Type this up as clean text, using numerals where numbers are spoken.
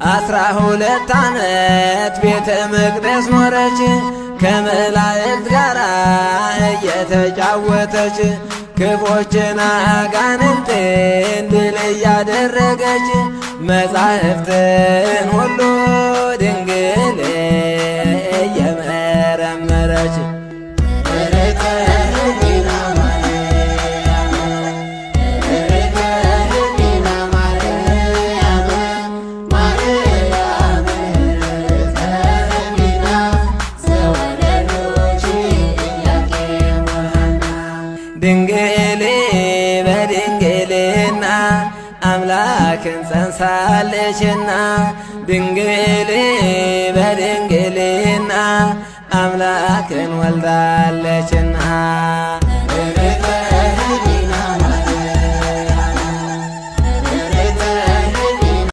12 ዓመት ቤተ መቅደስ ኖረች ከመላእክት ጋር እየተጫወተች ክፎችን አጋንንትን ድል እያደረገች መጻሕፍትን ሁሉ ድንግል እየመረመረች ድንግል በድንግልና አምላክን ጸንሳለችና ድንግል በድንግልና አምላክን ወልዳለችና